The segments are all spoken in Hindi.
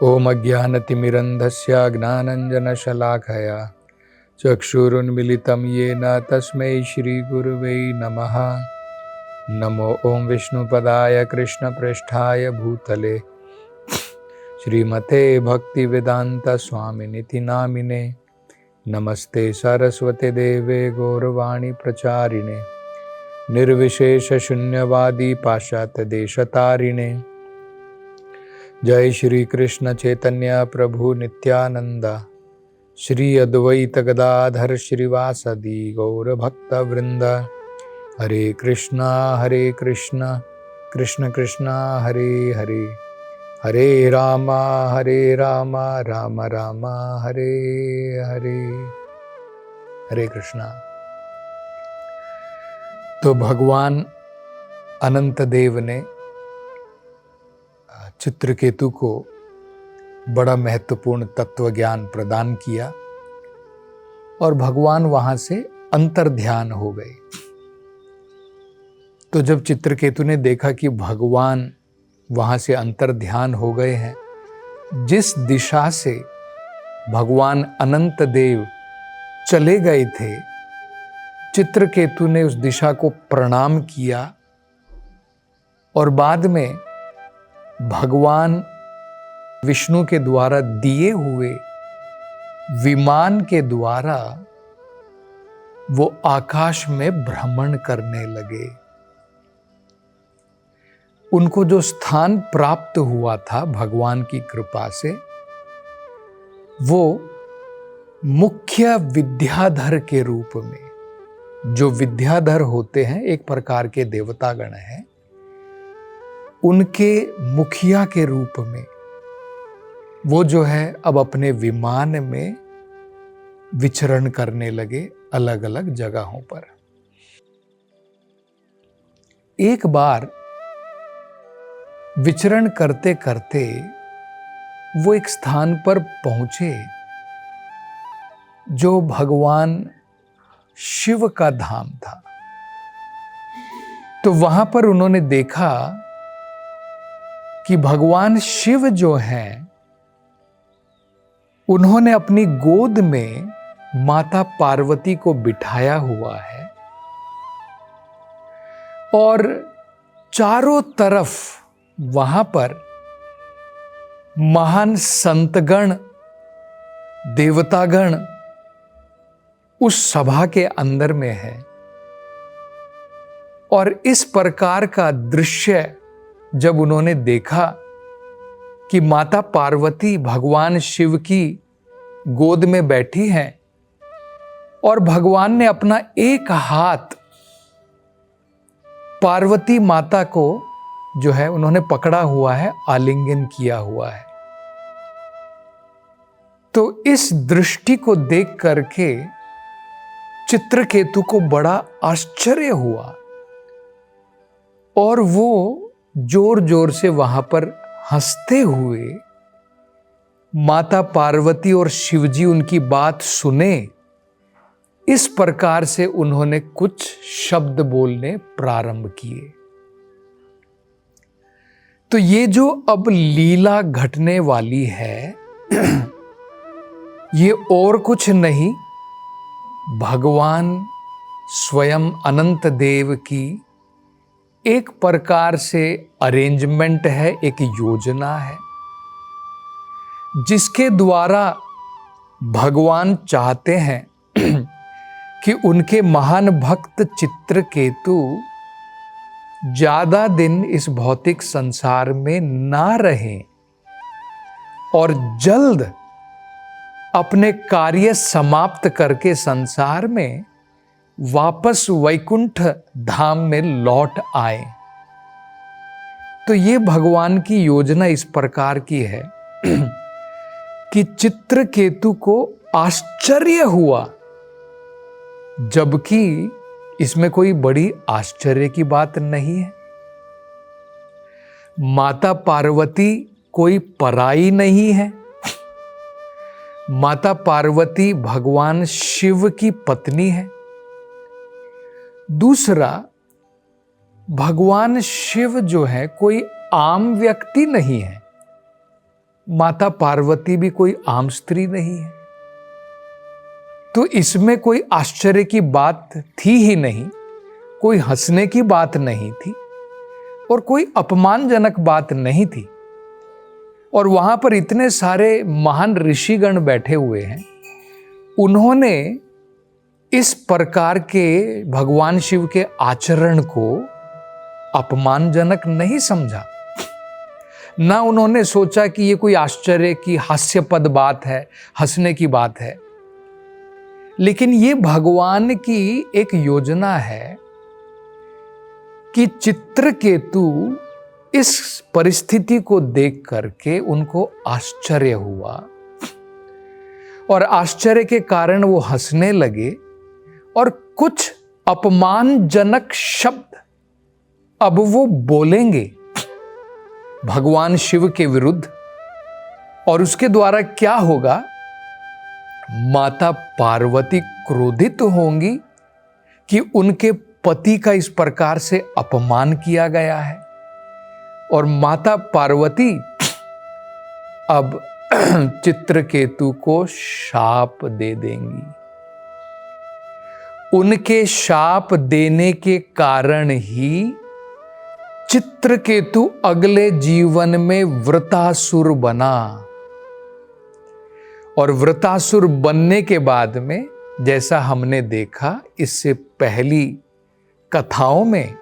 ओम अज्ञानतिमिरन्धस्य ज्ञानाञ्जनशलाकया चक्षुरुन्मिलितं येन तस्मै श्रीगुरुवे नमः। नमो ओम विष्णुपदाय कृष्णप्रेष्ठाय भूतले श्रीमते भक्तिवेदांत स्वामिनिति नामिने। नमस्ते सरस्वते देवे गौरवाणी प्रचारिणे निर्विशेष शून्यवादी पाश्चात्य देशतारिणे। जय श्री कृष्ण चैतन्य प्रभु नित्यानंद श्री अद्वैत गदाधर श्रीवासदि गौर भक्त वृंद। हरे कृष्णा कृष्ण कृष्ण हरे हरे, हरे राम राम राम हरे हरे। हरे कृष्णा। तो भगवान अनंत देव ने चित्रकेतु को बड़ा महत्वपूर्ण तत्व ज्ञान प्रदान किया और भगवान वहां से अंतर्ध्यान हो गए। तो जब चित्रकेतु ने देखा कि भगवान वहां से अंतर्ध्यान हो गए हैं, जिस दिशा से भगवान अनंत देव चले गए थे, चित्रकेतु ने उस दिशा को प्रणाम किया और बाद में भगवान विष्णु के द्वारा दिए हुए विमान के द्वारा वो आकाश में भ्रमण करने लगे। उनको जो स्थान प्राप्त हुआ था भगवान की कृपा से, वो मुख्य विद्याधर के रूप में, जो विद्याधर होते हैं एक प्रकार के देवतागण हैं, उनके मुखिया के रूप में वो जो है अब अपने विमान में विचरण करने लगे अलग अलग जगहों पर। एक बार विचरण करते करते वो एक स्थान पर पहुंचे जो भगवान शिव का धाम था। तो वहां पर उन्होंने देखा कि भगवान शिव जो हैं, उन्होंने अपनी गोद में माता पार्वती को बिठाया हुआ है और चारों तरफ वहां पर महान संतगण, देवतागण उस सभा के अंदर में है। और इस प्रकार का दृश्य जब उन्होंने देखा कि माता पार्वती भगवान शिव की गोद में बैठी हैं और भगवान ने अपना एक हाथ पार्वती माता को जो है उन्होंने पकड़ा हुआ है, आलिंगन किया हुआ है। तो इस दृष्टि को देख करके चित्रकेतु को बड़ा आश्चर्य हुआ और वो जोर जोर से वहां पर हंसते हुए माता पार्वती और शिवजी उनकी बात सुने, इस प्रकार से उन्होंने कुछ शब्द बोलने प्रारंभ किए। तो ये जो अब लीला घटने वाली है ये और कुछ नहीं, भगवान स्वयं अनंत देव की एक प्रकार से अरेंजमेंट है, एक योजना है, जिसके द्वारा भगवान चाहते हैं कि उनके महान भक्त चित्रकेतु ज्यादा दिन इस भौतिक संसार में ना रहें और जल्द अपने कार्य समाप्त करके संसार में वापस वैकुंठ धाम में लौट आए। तो ये भगवान की योजना इस प्रकार की है कि चित्रकेतु को आश्चर्य हुआ, जबकि इसमें कोई बड़ी आश्चर्य की बात नहीं है। माता पार्वती कोई पराई नहीं है। माता पार्वती भगवान शिव की पत्नी है। दूसरा, भगवान शिव जो है कोई आम व्यक्ति नहीं है। माता पार्वती भी कोई आम स्त्री नहीं है, तो इसमें कोई आश्चर्य की बात थी ही नहीं, कोई हंसने की बात नहीं थी और कोई अपमानजनक बात नहीं थी। और वहां पर इतने सारे महान ऋषिगण बैठे हुए हैं, उन्होंने इस प्रकार के भगवान शिव के आचरण को अपमानजनक नहीं समझा। ना उन्होंने सोचा कि ये कोई आश्चर्य की हास्यपद बात है, हंसने की बात है, लेकिन ये भगवान की एक योजना है कि चित्रकेतु इस परिस्थिति को देख करके उनको आश्चर्य हुआ और आश्चर्य के कारण वो हंसने लगे और कुछ अपमानजनक शब्द अब वो बोलेंगे भगवान शिव के विरुद्ध। और उसके द्वारा क्या होगा, माता पार्वती क्रोधित होंगी कि उनके पति का इस प्रकार से अपमान किया गया है, और माता पार्वती अब चित्रकेतु को शाप दे देंगी। उनके शाप देने के कारण ही चित्रकेतु अगले जीवन में वृतासुर बना। और वृतासुर बनने के बाद में, जैसा हमने देखा इससे पहली कथाओं में,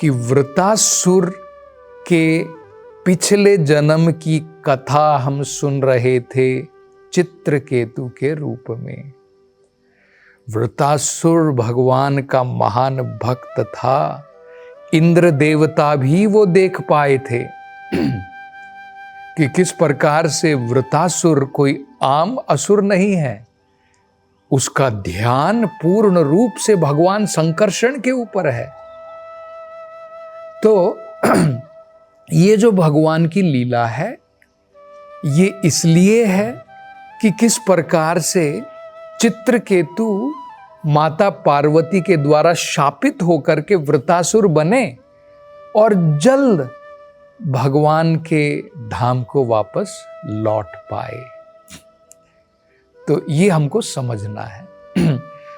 कि वृतासुर के पिछले जन्म की कथा हम सुन रहे थे चित्रकेतु के रूप में। वृतासुर भगवान का महान भक्त था, इंद्र देवता भी वो देख पाए थे कि किस प्रकार से वृतासुर कोई आम असुर नहीं है, उसका ध्यान पूर्ण रूप से भगवान संकर्षण के ऊपर है। तो ये जो भगवान की लीला है, ये इसलिए है कि किस प्रकार से चित्रकेतु माता पार्वती के द्वारा शापित होकर के वृतासुर बने और जल्द भगवान के धाम को वापस लौट पाए। तो ये हमको समझना है।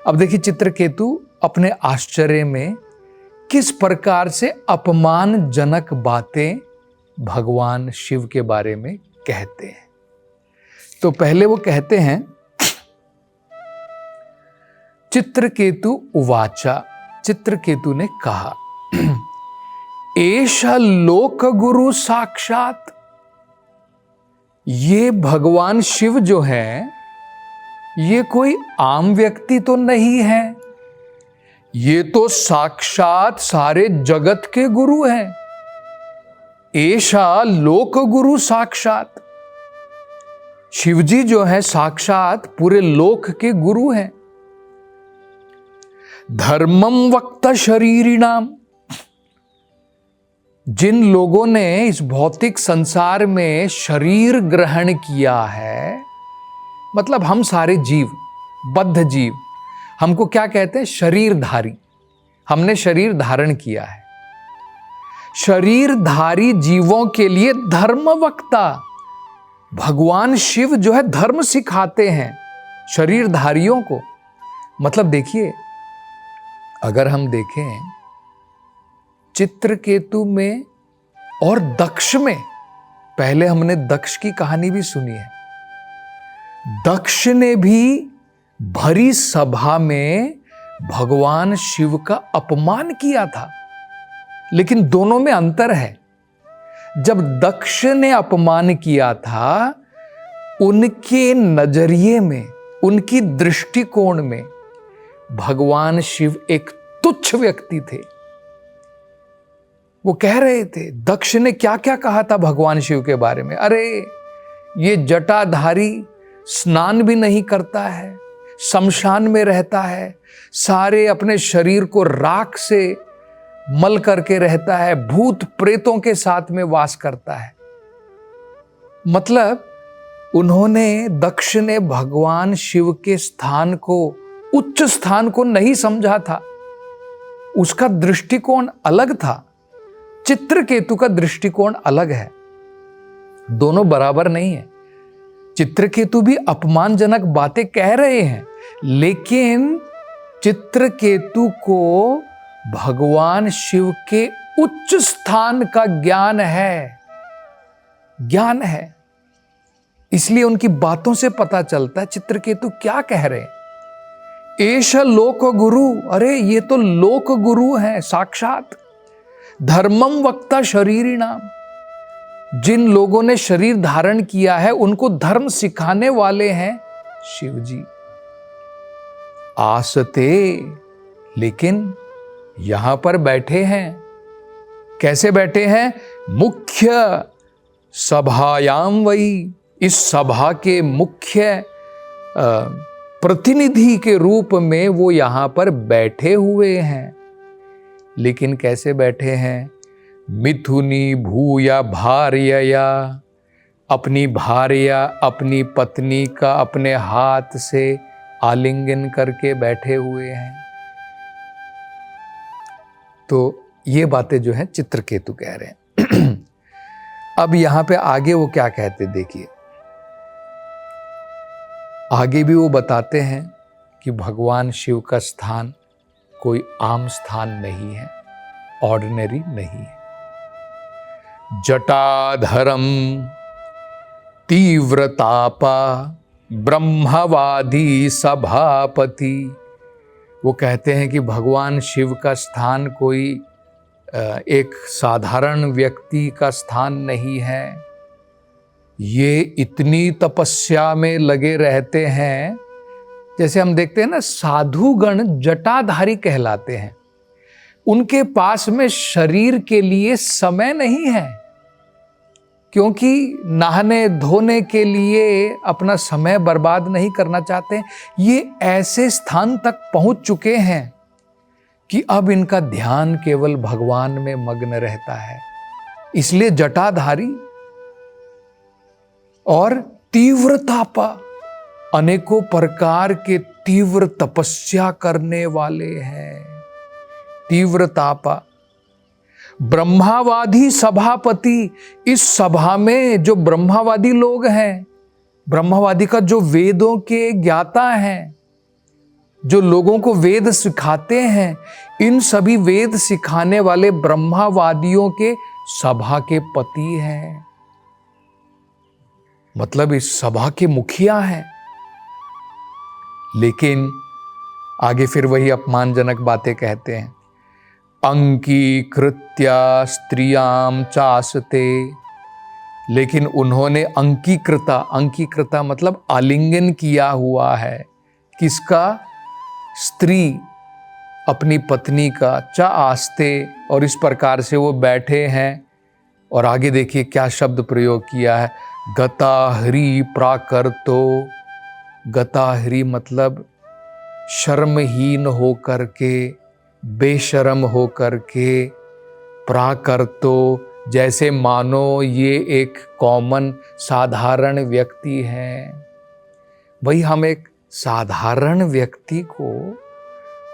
अब देखिए चित्रकेतु अपने आश्चर्य में किस प्रकार से अपमानजनक बातें भगवान शिव के बारे में कहते हैं। तो पहले वो कहते हैं, चित्रकेतु उवाचा, चित्रकेतु ने कहा, एष लोक गुरु साक्षात, ये भगवान शिव जो है ये कोई आम व्यक्ति तो नहीं है, ये तो साक्षात सारे जगत के गुरु हैं। एषा लोक गुरु साक्षात, शिवजी जो है साक्षात पूरे लोक के गुरु हैं। धर्मम वक्त शरीरिणाम, जिन लोगों ने इस भौतिक संसार में शरीर ग्रहण किया है, मतलब हम सारे जीव, बद्ध जीव, हमको क्या कहते हैं, शरीरधारी, हमने शरीर धारण किया है। शरीरधारी जीवों के लिए धर्मवक्ता भगवान शिव जो है धर्म सिखाते हैं शरीरधारियों को। मतलब देखिए, अगर हम देखें चित्रकेतु में और दक्ष में, पहले हमने दक्ष की कहानी भी सुनी है, दक्ष ने भी भरी सभा में भगवान शिव का अपमान किया था। लेकिन दोनों में अंतर है। जब दक्ष ने अपमान किया था, उनके नजरिए में, उनकी दृष्टिकोण में भगवान शिव एक तुच्छ व्यक्ति थे। वो कह रहे थे, दक्ष ने क्या क्या कहा था भगवान शिव के बारे में, अरे ये जटाधारी स्नान भी नहीं करता है, शमशान में रहता है, सारे अपने शरीर को राख से मल करके रहता है, भूत प्रेतों के साथ में वास करता है। मतलब उन्होंने, दक्ष ने भगवान शिव के स्थान को, उच्च स्थान को नहीं समझा था। उसका दृष्टिकोण अलग था। चित्रकेतु का दृष्टिकोण अलग है। दोनों बराबर नहीं है। चित्रकेतु भी अपमानजनक बातें कह रहे हैं, लेकिन चित्रकेतु को भगवान शिव के उच्च स्थान का ज्ञान है, इसलिए उनकी बातों से पता चलता है चित्रकेतु क्या कह रहे हैं। एष लोक गुरु, अरे ये तो लोक गुरु हैं साक्षात। धर्मम वक्ता शरीरी नाम, जिन लोगों ने शरीर धारण किया है उनको धर्म सिखाने वाले हैं शिव जी। आसते, लेकिन यहां पर बैठे हैं, कैसे बैठे हैं? मुख्य सभायाम वही, इस सभा के मुख्य प्रतिनिधि के रूप में वो यहां पर बैठे हुए हैं। लेकिन कैसे बैठे हैं? मिथुनी भूया भार्यया, अपनी भार्या अपनी पत्नी का अपने हाथ से आलिंगन करके बैठे हुए हैं। तो ये बातें जो है चित्रकेतु कह रहे हैं। अब यहां पे आगे वो क्या कहते देखिए, आगे भी वो बताते हैं कि भगवान शिव का स्थान कोई आम स्थान नहीं है, ऑर्डिनरी नहीं है। जटाधरम तीव्रतापा ब्रह्मवादी सभापति, वो कहते हैं कि भगवान शिव का स्थान कोई एक साधारण व्यक्ति का स्थान नहीं है। ये इतनी तपस्या में लगे रहते हैं, जैसे हम देखते हैं ना साधुगण जटाधारी कहलाते हैं। उनके पास में शरीर के लिए समय नहीं है, क्योंकि नहाने धोने के लिए अपना समय बर्बाद नहीं करना चाहते। ये ऐसे स्थान तक पहुंच चुके हैं कि अब इनका ध्यान केवल भगवान में मग्न रहता है। इसलिए जटाधारी और तीव्र तापा, अनेकों प्रकार के तीव्र तपस्या करने वाले हैं। तीव्र तापा, ब्रह्मावादी सभापति, इस सभा में जो ब्रह्मावादी लोग हैं, ब्रह्मावादी का जो वेदों के ज्ञाता हैं, जो लोगों को वेद सिखाते हैं, इन सभी वेद सिखाने वाले ब्रह्मावादियों के सभा के पति हैं। मतलब इस सभा के मुखिया हैं। लेकिन आगे फिर वही अपमानजनक बातें कहते हैं। अंकीकृत्या स्त्रियाम चासते, लेकिन उन्होंने अंकीकृता मतलब आलिंगन किया हुआ है। किसका? स्त्री, अपनी पत्नी का। चा आस्ते, और इस प्रकार से वो बैठे हैं। और आगे देखिए क्या शब्द प्रयोग किया है, गताहरी प्राकर्तो। गताहरी मतलब शर्महीन होकर के, बेशर्म होकर के। प्राकर्तो, जैसे मानो ये एक कॉमन साधारण व्यक्ति है। वही हम एक साधारण व्यक्ति को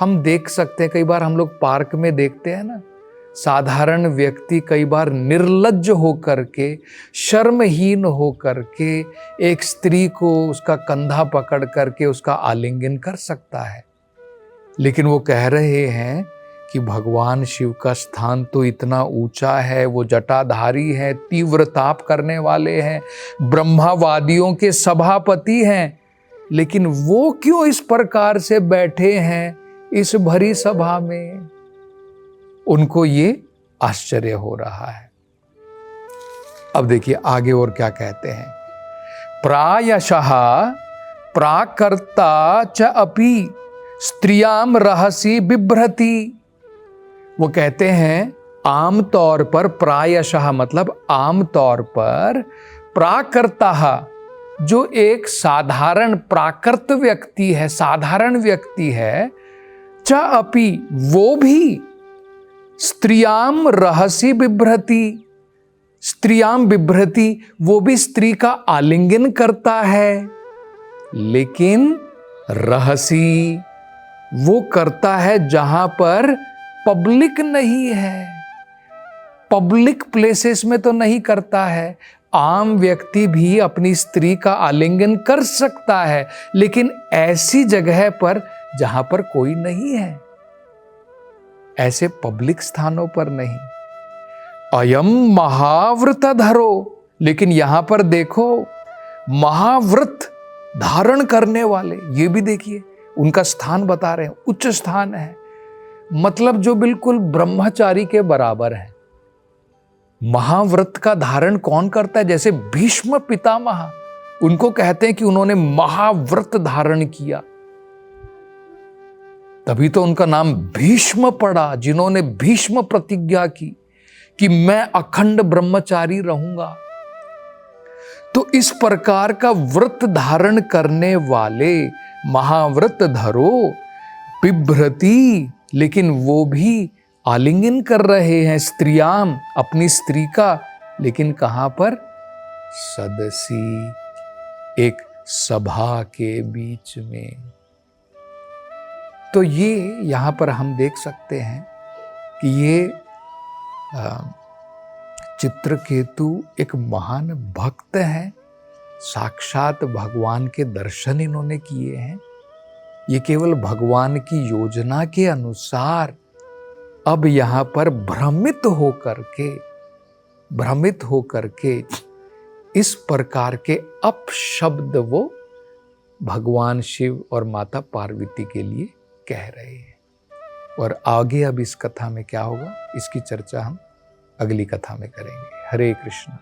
हम देख सकते हैं। कई बार हम लोग पार्क में देखते हैं ना, साधारण व्यक्ति कई बार निर्लज्ज होकर के, शर्महीन होकर के एक स्त्री को उसका कंधा पकड़ करके उसका आलिंगन कर सकता है। लेकिन वो कह रहे हैं कि भगवान शिव का स्थान तो इतना ऊंचा है, वो जटाधारी है, तीव्र ताप करने वाले हैं, ब्रह्मावादियों के सभापति हैं, लेकिन वो क्यों इस प्रकार से बैठे हैं इस भरी सभा में? उनको ये आश्चर्य हो रहा है। अब देखिए आगे और क्या कहते हैं। प्रायशः प्राकर्ता च अपि स्त्रियाम रहसी बिभ्रति। वो कहते हैं आमतौर पर, प्रायशः मतलब आमतौर पर, प्राकर्ता जो एक साधारण प्राकृत व्यक्ति है, साधारण व्यक्ति है, च अपि वो भी, स्त्रियाम रहसी बिभ्रति, स्त्रियाम बिभ्रति वो भी स्त्री का आलिंगन करता है, लेकिन रहसी वो करता है जहां पर पब्लिक नहीं है। पब्लिक प्लेसेस में तो नहीं करता है, आम व्यक्ति भी अपनी स्त्री का आलिंगन कर सकता है, लेकिन ऐसी जगह पर जहां पर कोई नहीं है, ऐसे पब्लिक स्थानों पर नहीं। अयम महाव्रत धरो, लेकिन यहां पर देखो महाव्रत धारण करने वाले, ये भी देखिए उनका स्थान बता रहे हैं, उच्च स्थान है, मतलब जो बिल्कुल ब्रह्मचारी के बराबर है। महाव्रत का धारण कौन करता है? जैसे भीष्म पितामह, उनको कहते हैं कि उन्होंने महाव्रत धारण किया, तभी तो उनका नाम भीष्म पड़ा, जिन्होंने भीष्म प्रतिज्ञा की कि मैं अखंड ब्रह्मचारी रहूंगा। तो इस प्रकार का व्रत धारण करने वाले महाव्रत धरो बिभ्रति, लेकिन वो भी आलिंगन कर रहे हैं स्त्रियाम, अपनी स्त्री का, लेकिन कहां पर? सदसी, एक सभा के बीच में। तो ये यहां पर हम देख सकते हैं कि ये चित्रकेतु एक महान भक्त है, साक्षात भगवान के दर्शन इन्होंने किए हैं। ये केवल भगवान की योजना के अनुसार अब यहां पर भ्रमित होकर के इस प्रकार के अपशब्द वो भगवान शिव और माता पार्वती के लिए कह रहे हैं। और आगे अब इस कथा में क्या होगा, इसकी चर्चा हम अगली कथा में करेंगे। हरे कृष्ण।